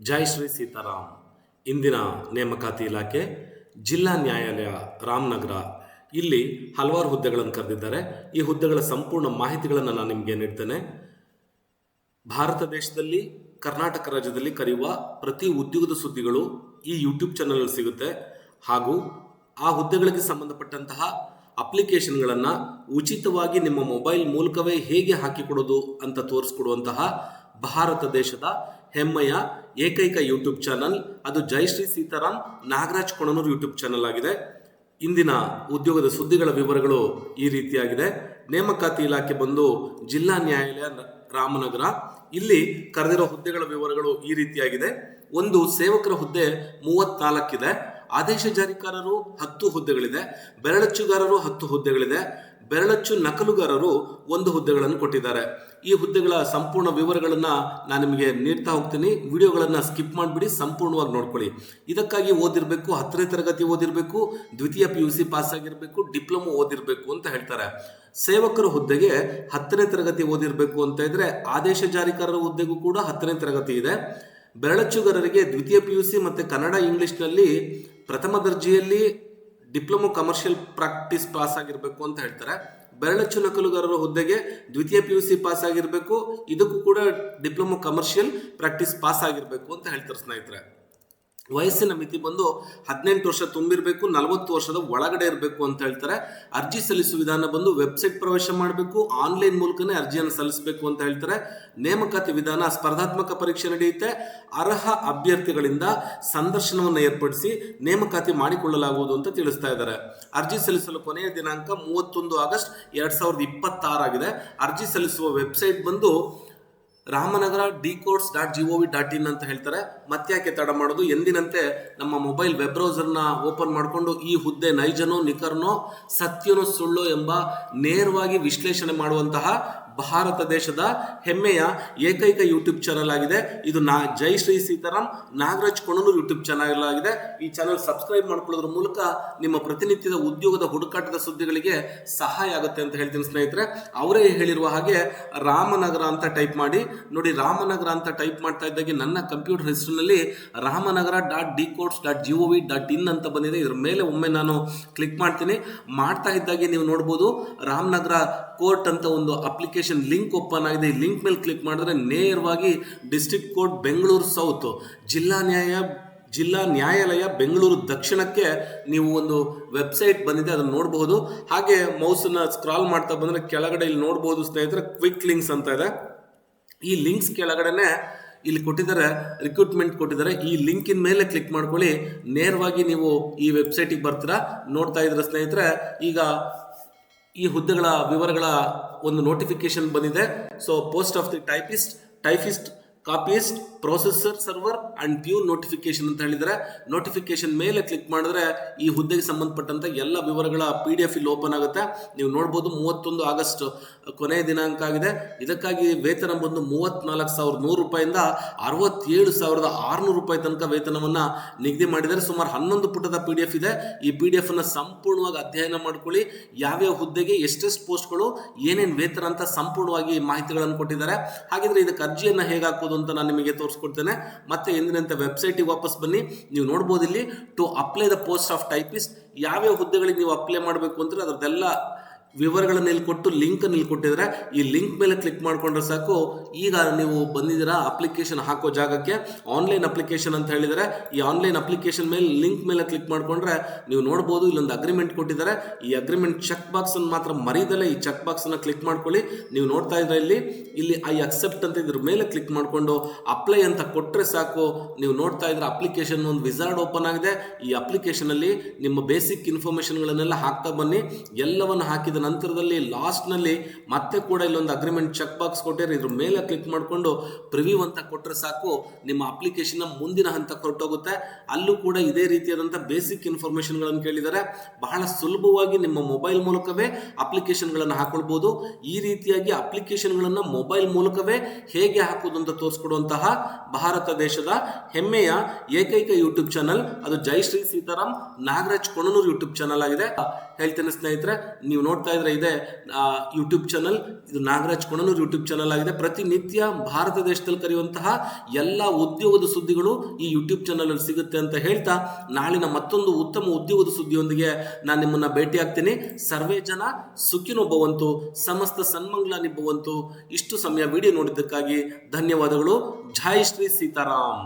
ಜೈ ಶ್ರೀ ಸೀತಾರಾಮ್. ಇಂದಿನ ನೇಮಕಾತಿ ಇಲಾಖೆ ಜಿಲ್ಲಾ ನ್ಯಾಯಾಲಯ ರಾಮನಗರ ಇಲ್ಲಿ ಹಲವಾರು ಹುದ್ದೆಗಳನ್ನು ಕರೆದಿದ್ದಾರೆ. ಈ ಹುದ್ದೆಗಳ ಸಂಪೂರ್ಣ ಮಾಹಿತಿಗಳನ್ನು ನಾನು ನಿಮಗೆ ನೀಡ್ತೇನೆ. ಭಾರತ ದೇಶದಲ್ಲಿ ಕರ್ನಾಟಕ ರಾಜ್ಯದಲ್ಲಿ ಕರೆಯುವ ಪ್ರತಿ ಉದ್ಯೋಗದ ಸುದ್ದಿಗಳು ಈ ಯೂಟ್ಯೂಬ್ ಚಾನಲ್ ಸಿಗುತ್ತೆ. ಹಾಗೂ ಆ ಹುದ್ದೆಗಳಿಗೆ ಸಂಬಂಧಪಟ್ಟಂತಹ ಅಪ್ಲಿಕೇಶನ್ಗಳನ್ನು ಉಚಿತವಾಗಿ ನಿಮ್ಮ ಮೊಬೈಲ್ ಮೂಲಕವೇ ಹೇಗೆ ಹಾಕಿಕೊಡೋದು ಅಂತ ತೋರಿಸ್ಕೊಡುವಂತಹ ಭಾರತ ದೇಶದ ಹೆಮ್ಮೆಯ ಏಕೈಕ ಯೂಟ್ಯೂಬ್ ಚಾನಲ್ ಅದು ಜೈ ಶ್ರೀ ಸೀತಾರಾಮ್ ನಾಗರಾಜ್ ಕೊಣನೂರು ಯೂಟ್ಯೂಬ್ ಚಾನಲ್ ಆಗಿದೆ. ಇಂದಿನ ಉದ್ಯೋಗದ ಸುದ್ದಿಗಳ ವಿವರಗಳು ಈ ರೀತಿಯಾಗಿದೆ. ನೇಮಕಾತಿ ಇಲಾಖೆ ಬಂದು ಜಿಲ್ಲಾ ನ್ಯಾಯಾಲಯ ರಾಮನಗರ ಇಲ್ಲಿ ಕರೆದಿರೋ ಹುದ್ದೆಗಳ ವಿವರಗಳು ಈ ರೀತಿಯಾಗಿದೆ. ಒಂದು ಸೇವಕರ ಹುದ್ದೆ 34 ಇದೆ. ಆದೇಶ ಜಾರಿಕಾರರು 10 ಹುದ್ದೆಗಳಿದೆ. ಬೆರಳಚ್ಚುಗಾರರು 10 ಹುದ್ದೆಗಳಿದೆ. ಬೆರಳಚ್ಚು ನಕಲುಗಾರರು 1 ಹುದ್ದೆಗಳನ್ನು ಕೊಟ್ಟಿದ್ದಾರೆ. ಈ ಹುದ್ದೆಗಳ ಸಂಪೂರ್ಣ ವಿವರಗಳನ್ನು ನಾನು ನಿಮಗೆ ನೀಡ್ತಾ ಹೋಗ್ತೀನಿ. ವಿಡಿಯೋಗಳನ್ನು ಸ್ಕಿಪ್ ಮಾಡಿಬಿಡಿ, ಸಂಪೂರ್ಣವಾಗಿ ನೋಡ್ಕೊಳ್ಳಿ. ಇದಕ್ಕಾಗಿ ಓದಿರಬೇಕು, 10ನೇ ತರಗತಿ ಓದಿರಬೇಕು, ದ್ವಿತೀಯ PUC ಪಾಸ್ ಆಗಿರಬೇಕು, ಡಿಪ್ಲೊಮಾ ಓದಿರಬೇಕು ಅಂತ ಹೇಳ್ತಾರೆ. ಸೇವಕರ ಹುದ್ದೆಗೆ 10ನೇ ತರಗತಿ ಓದಿರಬೇಕು ಅಂತ ಇದ್ರೆ ಆದೇಶ ಜಾರಿಕಾರರ ಹುದ್ದೆಗೂ ಕೂಡ 10ನೇ ತರಗತಿ ಇದೆ. ಬೆರಳಚ್ಚುಗಾರರಿಗೆ ದ್ವಿತೀಯ PUC ಮತ್ತು ಕನ್ನಡ ಇಂಗ್ಲಿಷ್ನಲ್ಲಿ ಪ್ರಥಮ ದರ್ಜೆಯಲ್ಲಿ ಡಿಪ್ಲೊಮಾ ಕಮರ್ಷಿಯಲ್ ಪ್ರಾಕ್ಟೀಸ್ ಪಾಸ್ ಆಗಿರಬೇಕು ಅಂತ ಹೇಳ್ತಾರೆ. ಬೆರಳಚ್ಚು ನಕಲುಗಾರರ ಹುದ್ದೆಗೆ ದ್ವಿತೀಯ PUC ಪಾಸ್ ಆಗಿರಬೇಕು, ಇದಕ್ಕೂ ಕೂಡ ಡಿಪ್ಲೊಮಾ ಕಮರ್ಷಿಯಲ್ ಪ್ರಾಕ್ಟೀಸ್ ಪಾಸ್ ಆಗಿರಬೇಕು ಅಂತ ಹೇಳ್ತಾರೆ ಸ್ನೇಹಿತರೆ. ವಯಸ್ಸಿನ ಮಿತಿ ಬಂದು 18 ವರ್ಷ ತುಂಬಿರಬೇಕು, 40 ವರ್ಷದ ಒಳಗಡೆ ಇರಬೇಕು ಅಂತ ಹೇಳ್ತಾರೆ. ಅರ್ಜಿ ಸಲ್ಲಿಸುವ ವಿಧಾನ ಬಂದು ವೆಬ್ಸೈಟ್ ಪ್ರವೇಶ ಮಾಡಬೇಕು, ಆನ್ಲೈನ್ ಮೂಲಕನೇ ಅರ್ಜಿಯನ್ನು ಸಲ್ಲಿಸಬೇಕು ಅಂತ ಹೇಳ್ತಾರೆ. ನೇಮಕಾತಿ ವಿಧಾನ ಸ್ಪರ್ಧಾತ್ಮಕ ಪರೀಕ್ಷೆ ನಡೆಯುತ್ತೆ. ಅರ್ಹ ಅಭ್ಯರ್ಥಿಗಳಿಂದ ಸಂದರ್ಶನವನ್ನು ಏರ್ಪಡಿಸಿ ನೇಮಕಾತಿ ಮಾಡಿಕೊಳ್ಳಲಾಗುವುದು ಅಂತ ತಿಳಿಸ್ತಾ ಇದ್ದಾರೆ. ಅರ್ಜಿ ಸಲ್ಲಿಸಲು ಕೊನೆಯ ದಿನಾಂಕ 31 ಆಗಸ್ಟ್ 2026 ಆಗಿದೆ. ಅರ್ಜಿ ಸಲ್ಲಿಸುವ ವೆಬ್ಸೈಟ್ ಬಂದು ರಾಮನಗರ dcourts.gov.in ಅಂತ ಹೇಳ್ತಾರೆ. ಮತ್ತೆ ಯಾಕೆ ತಡ ಮಾಡೋದು, ಎಂದಿನಂತೆ ನಮ್ಮ ಮೊಬೈಲ್ ವೆಬ್ ಬ್ರೌಸರ್ನ ಓಪನ್ ಮಾಡಿಕೊಂಡು ಈ ಹುದ್ದೆ ನೈಜನೋ ನಿಖರ್ನೋ ಸತ್ಯನೋ ಸುಳ್ಳೋ ಎಂಬ ನೇರವಾಗಿ ವಿಶ್ಲೇಷಣೆ ಮಾಡುವಂತಹ ಭಾರತ ದೇಶದ ಹೆಮ್ಮೆಯ ಏಕೈಕ ಯೂಟ್ಯೂಬ್ ಚಾನಲ್ ಆಗಿದೆ. ಇದು ಜೈ ಶ್ರೀ ಸೀತಾರಾಮ್ ನಾಗರಾಜ್ ಕೊಣನೂರು ಯೂಟ್ಯೂಬ್ ಚಾನಲ್ ಆಗಿದೆ. ಈ ಚಾನಲ್ ಸಬ್ಸ್ಕ್ರೈಬ್ ಮಾಡ್ಕೊಳ್ಳೋದ್ರ ಮೂಲಕ ನಿಮ್ಮ ಪ್ರತಿನಿತ್ಯದ ಉದ್ಯೋಗದ ಹುಡುಕಾಟದ ಸುದ್ದಿಗಳಿಗೆ ಸಹಾಯ ಆಗುತ್ತೆ ಅಂತ ಹೇಳ್ತೀನಿ ಸ್ನೇಹಿತರೆ. ಅವರೇ ಹೇಳಿರುವ ಹಾಗೆ ರಾಮನಗರ ಅಂತ ಟೈಪ್ ಮಾಡಿ ನೋಡಿ. ರಾಮನಗರ ಅಂತ ಟೈಪ್ ಮಾಡ್ತಾ ಇದ್ದಾಗೆ ನನ್ನ ಕಂಪ್ಯೂಟರ್ ಹೆಸರಿನಲ್ಲಿ ರಾಮನಗರ.dcourts.gov.in ಅಂತ ಬಂದಿದೆ. ಇದ್ರ ಮೇಲೆ ಒಮ್ಮೆ ನಾನು ಕ್ಲಿಕ್ ಮಾಡ್ತಾ ಇದ್ದಾಗೆ ನೀವು ನೋಡ್ಬೋದು ರಾಮನಗರ ಕೋರ್ಟ್ ಅಂತ ಒಂದು ಅಪ್ಲಿಕೇಶನ್ ಲಿಂಕ್ ಓಪನ್ ಆಗಿದೆ. ಈ ಲಿಂಕ್ ಮೇಲೆ ಕ್ಲಿಕ್ ಮಾಡಿದ್ರೆ ನೇರವಾಗಿ ಡಿಸ್ಟ್ರಿಕ್ಟ್ ಕೋರ್ಟ್ ಬೆಂಗಳೂರು ಸೌತ್ ಜಿಲ್ಲಾ ನ್ಯಾಯಾಲಯ ಬೆಂಗಳೂರು ದಕ್ಷಿಣಕ್ಕೆ ನೀವು ಒಂದು ವೆಬ್ಸೈಟ್ ಬಂದಿದೆ, ಅದನ್ನು ನೋಡಬಹುದು. ಹಾಗೆ ಮೌಸನ್ನ ಸ್ಕ್ರಾಲ್ ಮಾಡ್ತಾ ಬಂದರೆ ಕೆಳಗಡೆ ಇಲ್ಲಿ ನೋಡಬಹುದು ಸ್ನೇಹಿತರೆ, ಕ್ವಿಕ್ ಲಿಂಕ್ಸ್ ಅಂತ ಇದೆ. ಈ ಲಿಂಕ್ಸ್ ಕೆಳಗಡೆನೆ ಇಲ್ಲಿ ಕೊಟ್ಟಿದ್ದಾರೆ, ರಿಕ್ರೂಟ್ಮೆಂಟ್ ಕೊಟ್ಟಿದ್ದಾರೆ. ಈ ಲಿಂಕಿನ ಮೇಲೆ ಕ್ಲಿಕ್ ಮಾಡ್ಕೊಳ್ಳಿ, ನೇರವಾಗಿ ನೀವು ಈ ವೆಬ್ಸೈಟಿಗೆ ಬರ್ತೀರಾ. ನೋಡ್ತಾ ಇದ್ರೆ ಸ್ನೇಹಿತರೆ, ಈಗ ಈ ಹುದ್ದೆಗಳ ವಿವರಗಳ ಒಂದು ನೋಟಿಫಿಕೇಶನ್ ಬಂದಿದೆ. So post of the typist copyist processor server and pure notification ಅಂತ ಹೇಳಿದರೆ, ನೋಟಿಫಿಕೇಶನ್ ಮೇಲೆ ಕ್ಲಿಕ್ ಮಾಡಿದ್ರೆ ಈ ಹುದ್ದೆಗೆ ಸಂಬಂಧಪಟ್ಟಂತ ಎಲ್ಲ ವಿವರಗಳ PDF ಇಲ್ಲಿ ಓಪನ್ ಆಗುತ್ತೆ. ನೀವು ನೋಡ್ಬೋದು 31 ಆಗಸ್ಟ್ ಕೊನೆಯ ದಿನಾಂಕ ಆಗಿದೆ. ಇದಕ್ಕಾಗಿ ವೇತನ ಬಂದು 34,100 ರೂಪಾಯಿಂದ 67,600 ರೂಪಾಯಿ ತನಕ ವೇತನವನ್ನು ನಿಗದಿ ಮಾಡಿದ್ದಾರೆ. ಸುಮಾರು 11 ಪುಟದ PDF ಇದೆ. ಈ PDF ಅನ್ನು ಸಂಪೂರ್ಣವಾಗಿ ಅಧ್ಯಯನ ಮಾಡ್ಕೊಳ್ಳಿ. ಯಾವ್ಯಾವ ಹುದ್ದೆಗೆ ಎಷ್ಟೆಷ್ಟು ಪೋಸ್ಟ್ಗಳು, ಏನೇನು ವೇತನ ಅಂತ ಸಂಪೂರ್ಣವಾಗಿ ಮಾಹಿತಿಗಳನ್ನು ಕೊಟ್ಟಿದ್ದಾರೆ. ಹಾಗಿದ್ರೆ ಇದಕ್ಕೆ ಅರ್ಜಿಯನ್ನು ಹೇಗೆ ಹಾಕೋದು ಅಂತ ನಾನು ನಿಮಗೆ ತೋರಿಸ್ಕೊಡ್ತೇನೆ. ಮತ್ತೆ ಎಂದಿನಂತೆ ವೆಬ್ಸೈಟಿಗೆ ವಾಪಸ್ ಬನ್ನಿ. ನೀವು ನೋಡ್ಬೋದು ಇಲ್ಲಿ to apply the post of typist, ಯಾವ್ಯಾವ ಹುದ್ದೆಗಳಿಗೆ ನೀವು ಅಪ್ಲೈ ಮಾಡಬೇಕು ಅಂದ್ರೆ ಅದರದೆಲ್ಲ ವಿವರಗಳನ್ನು ಇಲ್ಲಿ ಕೊಟ್ಟು ಲಿಂಕ್ ಇಲ್ಲಿ ಕೊಟ್ಟಿದ್ದಾರೆ. ಈ ಲಿಂಕ್ ಮೇಲೆ ಕ್ಲಿಕ್ ಮಾಡ್ಕೊಂಡ್ರೆ ಸಾಕು. ಈಗ ನೀವು ಬಂದಿದ್ದೀರಾ ಅಪ್ಲಿಕೇಶನ್ ಹಾಕೋ ಜಾಗಕ್ಕೆ. ಆನ್ಲೈನ್ ಅಪ್ಲಿಕೇಶನ್ ಅಂತ ಹೇಳಿದರೆ, ಈ ಆನ್ಲೈನ್ ಅಪ್ಲಿಕೇಶನ್ ಮೇಲೆ ಲಿಂಕ್ ಮೇಲೆ ಕ್ಲಿಕ್ ಮಾಡ್ಕೊಂಡ್ರೆ ನೀವು ನೋಡ್ಬೋದು ಇಲ್ಲೊಂದು ಅಗ್ರಿಮೆಂಟ್ ಕೊಟ್ಟಿದ್ದಾರೆ. ಈ ಅಗ್ರಿಮೆಂಟ್ ಚೆಕ್ ಬಾಕ್ಸ್ ಅನ್ನು ಮಾತ್ರ ಮರೀದಲ್ಲೇ ಈ ಚೆಕ್ ಬಾಕ್ಸ್ ಅನ್ನು ಕ್ಲಿಕ್ ಮಾಡ್ಕೊಳ್ಳಿ. ನೀವು ನೋಡ್ತಾ ಇದ್ರೆ ಇಲ್ಲಿ ಐ ಅಕ್ಸೆಪ್ಟ್ ಅಂತ ಇದ್ರ ಮೇಲೆ ಕ್ಲಿಕ್ ಮಾಡಿಕೊಂಡು ಅಪ್ಲೈ ಅಂತ ಕೊಟ್ಟರೆ ಸಾಕು. ನೀವು ನೋಡ್ತಾ ಇದ್ರೆ ಅಪ್ಲಿಕೇಶನ್ ಒಂದು ವಿಜಾರ್ಡ್ ಓಪನ್ ಆಗಿದೆ. ಈ ಅಪ್ಲಿಕೇಶನ್ ಅಲ್ಲಿ ನಿಮ್ಮ ಬೇಸಿಕ್ ಇನ್ಫಾರ್ಮೇಶನ್ಗಳನ್ನೆಲ್ಲ ಹಾಕ್ತಾ ಬನ್ನಿ. ಎಲ್ಲವನ್ನು ಹಾಕಿದ ನಂತರದಲ್ಲಿ ಲಾಸ್ಟ್ನಲ್ಲಿ ಮತ್ತೆ ಕೂಡ ಇಲ್ಲೊಂದು ಅಗ್ರಿಮೆಂಟ್ ಚೆಕ್ ಬಾಕ್ಸ್ ಕೊಟ್ಟಿದ್ದಾರೆ. ಇದ್ರ ಮೇಲೆ ಕ್ಲಿಕ್ ಮಾಡಿಕೊಂಡು ಪ್ರಿವ್ಯೂ ಅಂತ ಕೊಟ್ಟರೆ ಸಾಕು, ನಿಮ್ಮ ಅಪ್ಲಿಕೇಶನ್ ಮುಂದಿನ ಹಂತಕ್ಕೆ ಹೊರಟೋಗುತ್ತೆ. ಅಲ್ಲೂ ಕೂಡ ಇದೇ ರೀತಿಯಾದಂಥ ಬೇಸಿಕ್ ಇನ್ಫಾರ್ಮೇಶನ್ಗಳನ್ನು ಕೇಳಿದ್ದಾರೆ. ಬಹಳ ಸುಲಭವಾಗಿ ನಿಮ್ಮ ಮೊಬೈಲ್ ಮೂಲಕವೇ ಅಪ್ಲಿಕೇಶನ್ಗಳನ್ನು ಹಾಕೊಳ್ಬೋದು. ಈ ರೀತಿಯಾಗಿ ಅಪ್ಲಿಕೇಶನ್ಗಳನ್ನು ಮೊಬೈಲ್ ಮೂಲಕವೇ ಹೇಗೆ ಹಾಕೋದು ಅಂತ ತೋರಿಸ್ಕೊಡುವಂತಹ ಭಾರತ ದೇಶದ ಹೆಮ್ಮೆಯ ಏಕೈಕ ಯೂಟ್ಯೂಬ್ ಚಾನಲ್ ಅದು ಜೈ ಶ್ರೀ ಸೀತಾರಾಮ್ ನಾಗರಾಜ್ ಕೊಣನೂರು ಯೂಟ್ಯೂಬ್ ಚಾನಲ್ ಆಗಿದೆ. ಹೇಳ್ತೇನೆ ಸ್ನೇಹಿತರೆ, ನೀವು ನೋಡ್ತಾ ಇದ್ರೆ ಇದೆ ಯೂಟ್ಯೂಬ್ ಚಾನಲ್. ಇದು ನಾಗರಾಜ್ ಕೊಣನೂರು ಯೂಟ್ಯೂಬ್ ಚಾನಲ್ ಆಗಿದೆ. ಪ್ರತಿನಿತ್ಯ ಭಾರತ ದೇಶದಲ್ಲಿ ಕರೆಯುವಂತಹ ಎಲ್ಲ ಉದ್ಯೋಗದ ಸುದ್ದಿಗಳು ಈ ಯೂಟ್ಯೂಬ್ ಚಾನಲ್ ಅಲ್ಲಿ ಸಿಗುತ್ತೆ ಅಂತ ಹೇಳ್ತಾ, ನಾಳಿನ ಮತ್ತೊಂದು ಉತ್ತಮ ಉದ್ಯೋಗದ ಸುದ್ದಿಯೊಂದಿಗೆ ನಾನು ನಿಮ್ಮನ್ನ ಭೇಟಿ ಆಗ್ತೀನಿ. ಸರ್ವೇ ಜನ ಸುಖಿನೋ ಭವಂತು, ಸಮಸ್ತ ಸನ್ಮಂಗಳಾನಿ ಭವಂತು. ಇಷ್ಟು ಸಮಯ ವಿಡಿಯೋ ನೋಡಿದ್ದಕ್ಕಾಗಿ ಧನ್ಯವಾದಗಳು. ಜೈ ಶ್ರೀ ಸೀತಾರಾಮ್.